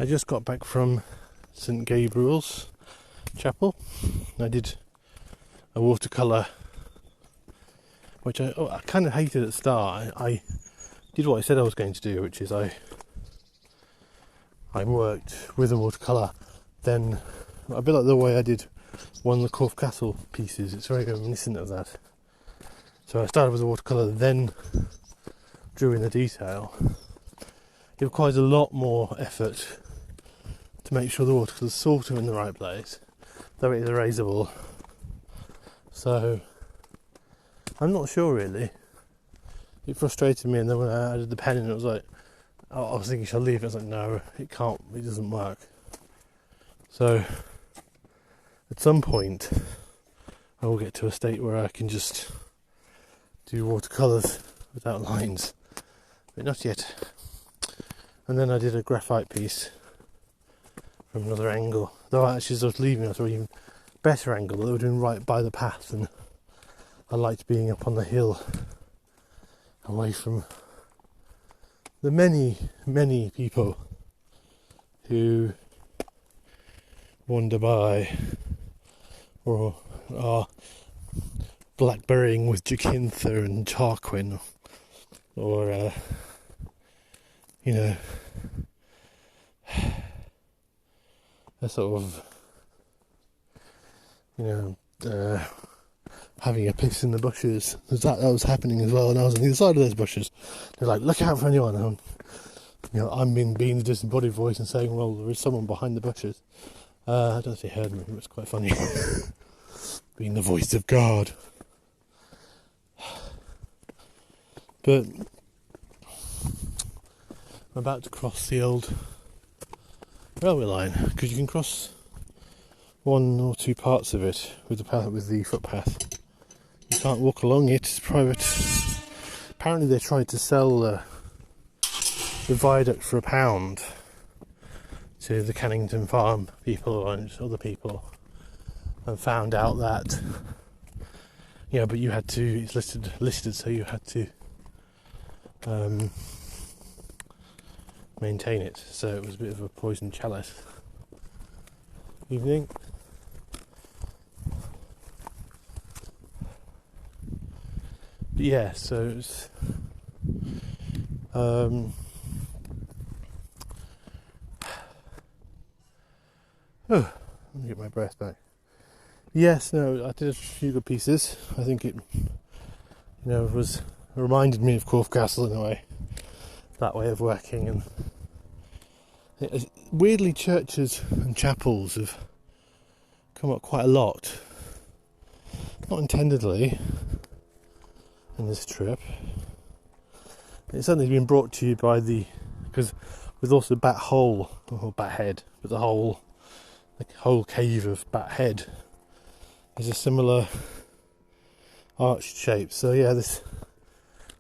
I just got back from St Gabriel's Chapel. I did a watercolour, which I kind of hated at the start. I did what I said I was going to do, which is I worked with a watercolour, then a bit like the way I did one of the Corfe Castle pieces. It's very reminiscent of that. So I started with a watercolour, then drew in the detail. It requires a lot more effort to make sure the watercolour's sort of in the right place, though it is erasable. So I'm not sure really. It frustrated me, and then when I added the pen in, it was like, I was thinking, shall I leave it? I was like, no, it can't, it doesn't work. So at some point I will get to a state where I can just do watercolours without lines, but not yet. And then I did a graphite piece from another angle, though actually as I was leaving I saw an even better angle that they were doing right by the path, and I liked being up on the hill away from the many people who wander by or are blackberrying with Jacintha and Tarquin, or a sort of having a piss in the bushes. That was happening as well, and I was on the other side of those bushes. They're like, look out for anyone. And I'm being the disembodied voice and saying, well, there is someone behind the bushes. I don't know if they heard me, but it's quite funny. Being the voice of God. But I'm about to cross the old railway line, because you can cross one or two parts of it with the footpath. You can't walk along it, it's private. Apparently they tried to sell the viaduct for £1 to the Cannington Farm people and other people, and found out that but you had to, it's listed so you had to maintain it, so it was a bit of a poisoned chalice. Evening. But yeah, so it's let me get my breath back. Yes, no, I did a few good pieces. I think it reminded me of Corfe Castle in a way, that way of working. And weirdly, churches and chapels have come up quite a lot, not intendedly in this trip. It's certainly been brought to you by because with also Bat Hole, or Bat Head, but the whole cave of Bat Head is a similar arched shape. So yeah, this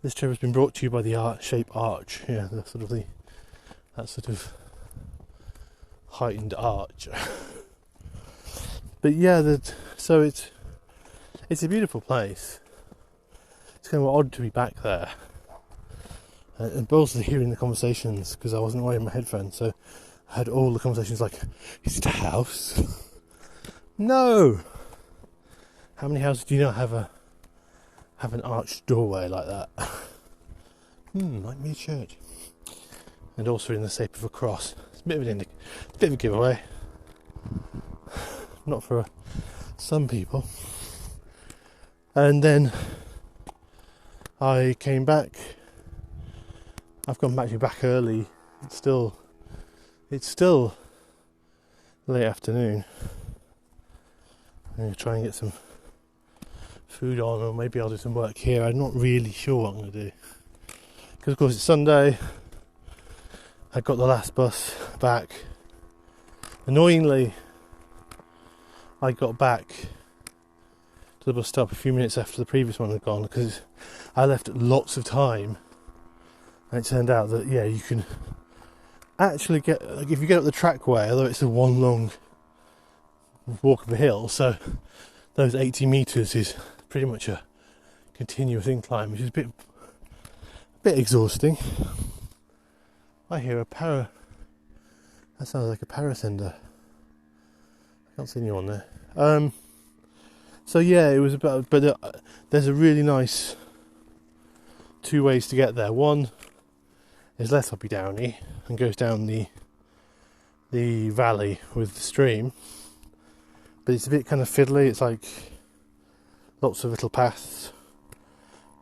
trip has been brought to you by the shape arch. Yeah, that sort of heightened arch. But yeah, so it's a beautiful place. It's kind of odd to be back there, and also hearing the conversations, because I wasn't wearing my headphones, so I had all the conversations like, is it a house? No! How many houses do you not have an arched doorway like that? Might be a church. And also in the shape of a cross. It's a bit of a giveaway. Not for some people. And then I came back. I've gone back early. It's still late afternoon. I'm going to try and get some food on, or maybe I'll do some work here. I'm not really sure what I'm going to do, because of course it's Sunday. I got the last bus back. Annoyingly, I got back to the bus stop a few minutes after the previous one had gone, because I left lots of time, and it turned out that you can actually get, like, if you get up the trackway, although it's a one long walk up a hill, so those 80 metres is pretty much a continuous incline, which is a bit exhausting. I hear a That sounds like a parasender. I can't see anyone there. So yeah, it was about. But there's a really nice 2 ways to get there. One is less uppy downy and goes down the valley with the stream, but it's a bit kind of fiddly. It's like lots of little paths,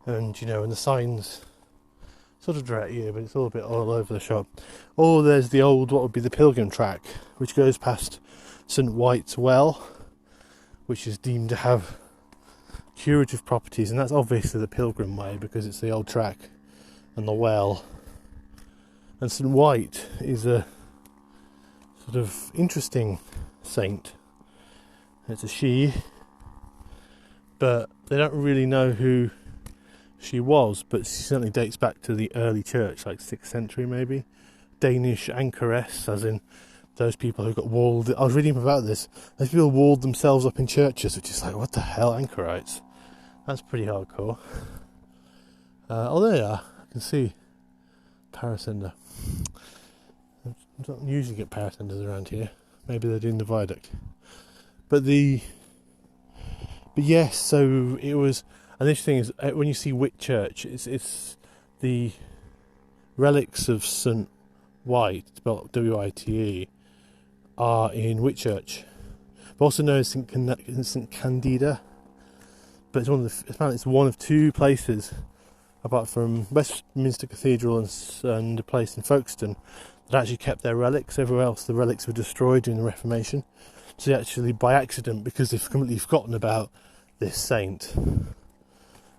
and and the signs sort of direct you, but it's all a bit all over the shop. Or there's the old, what would be the pilgrim track, which goes past St Wite's well, which is deemed to have curative properties, and that's obviously the pilgrim way because it's the old track and the well. And St Wite is a sort of interesting saint. It's a she, but they don't really know who she was, but she certainly dates back to the early church, like 6th century maybe. Danish anchoress, as in those people who got walled. I was reading about this. Those people walled themselves up in churches, which is like, what the hell, anchorites? That's pretty hardcore. Oh, there you are. I can see parasender. I don't usually get parasenders around here. Maybe they're doing the viaduct. But yes, so it was. And the interesting is, when you see Wight Church, it's the relics of St Wite, spelled W-I-T-E, are in Wight Church, but also known as St Candida. But it's one of 2 places, apart from Westminster Cathedral and a place in Folkestone, that actually kept their relics. Everywhere else, the relics were destroyed during the Reformation. So actually, by accident, because they've completely forgotten about this saint, and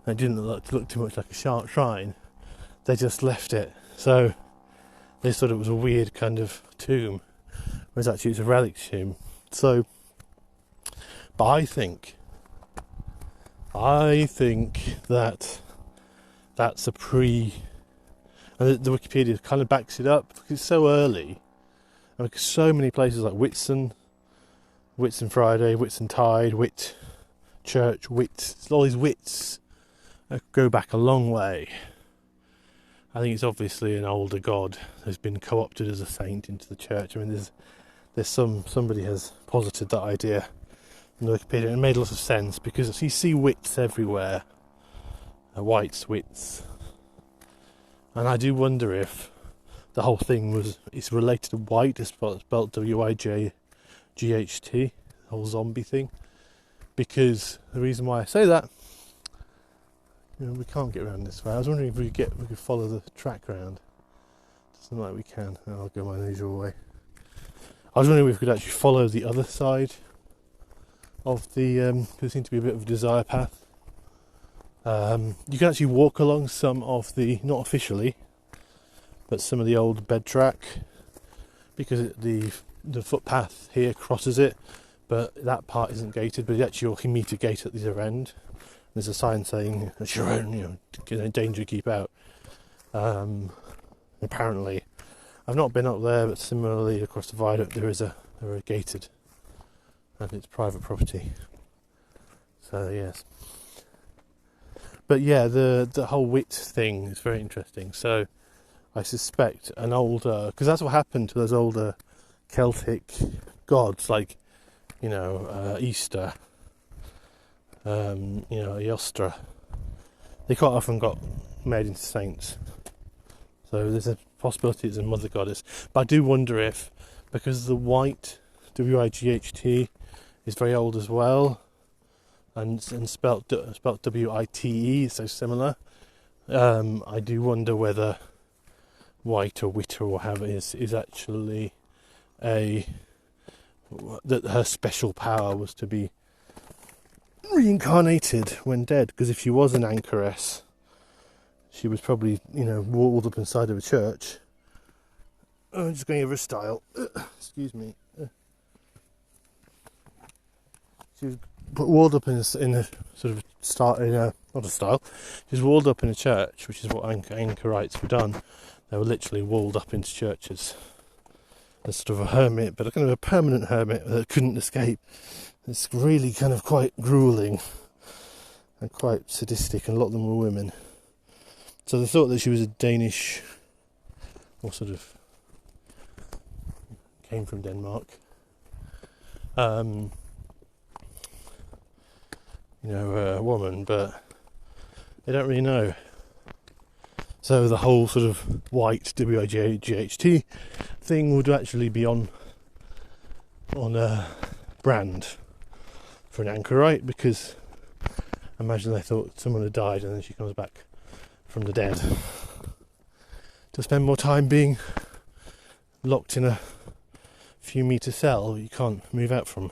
it didn't look too much like a shrine, they just left it. So they thought it was a weird kind of tomb, whereas actually it's a relic tomb. So, but I think that that's a and the Wikipedia kind of backs it up because it's so early, and because so many places like Whitsun Friday, Whitsun Tide, Wight Church, all these Wits go back a long way. I think it's obviously an older god who's been co-opted as a saint into the church. I mean, there's somebody has posited that idea in the Wikipedia, and it made a lot of sense because you see wits everywhere, whites, wits, and I do wonder if the whole thing it's related to Wight, it's spelled W-I-J-G-H-T, the whole zombie thing. Because the reason why I say that, we can't get around this way. I was wondering if we could follow the track round. Doesn't look like we can. I'll go my usual way. I was wondering if we could actually follow the other side of the. There seemed to be a bit of a desire path. You can actually walk along some of the, not officially, but some of the old bed track, because the footpath here crosses it, but that part isn't gated. But actually, you can meet a gate at the other end. There's a sign saying it's your own, danger, keep out. Apparently, I've not been up there, but similarly across the viaduct they're gated, and it's private property. So yes, but yeah, the whole wit thing is very interesting. So I suspect an older, because that's what happened to those older Celtic gods, like Easter. Eostra, they quite often got made into saints, so there's a possibility it's a mother goddess. But I do wonder if, because the Wight, W-I-G-H-T, is very old as well, and spelt W-I-T-E, so similar, I do wonder whether Wight or Witter or whatever is actually that her special power was to be reincarnated when dead, because if she was an anchoress, she was probably, walled up inside of a church. I'm just going over a style. Excuse me. She was walled up in a sort of not a style. She was walled up in a church, which is what anchorites were done. They were literally walled up into churches. As sort of a hermit, but a kind of a permanent hermit that couldn't escape. It's really kind of quite grueling and quite sadistic, and a lot of them were women. So they thought that she was a Danish, or sort of came from Denmark. A woman, but they don't really know. So the whole sort of Wight, W-I-G-H-T thing would actually be on a brand for an anchorite, because imagine they thought someone had died and then she comes back from the dead to spend more time being locked in a few metre cell you can't move out from,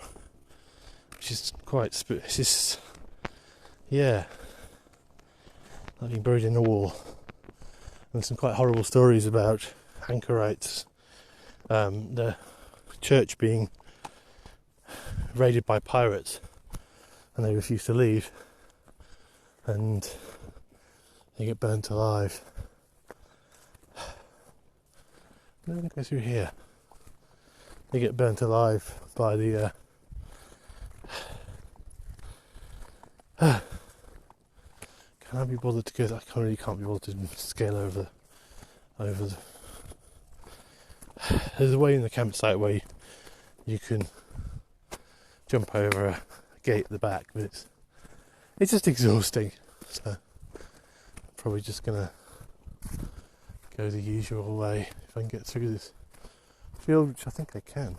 which is quite like being buried in a wall. And some quite horrible stories about anchorites, the church being raided by pirates and they refuse to leave and they get burnt alive. I'm going to go through here. They get burnt alive by the can I be bothered to go? I can't be bothered to scale over the. There's a way in the campsite where you can jump over a gate at the back, but it's just exhausting. So I'm probably just gonna go the usual way if I can get through this field, which I think I can.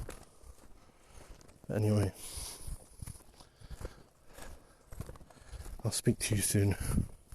Anyway, I'll speak to you soon.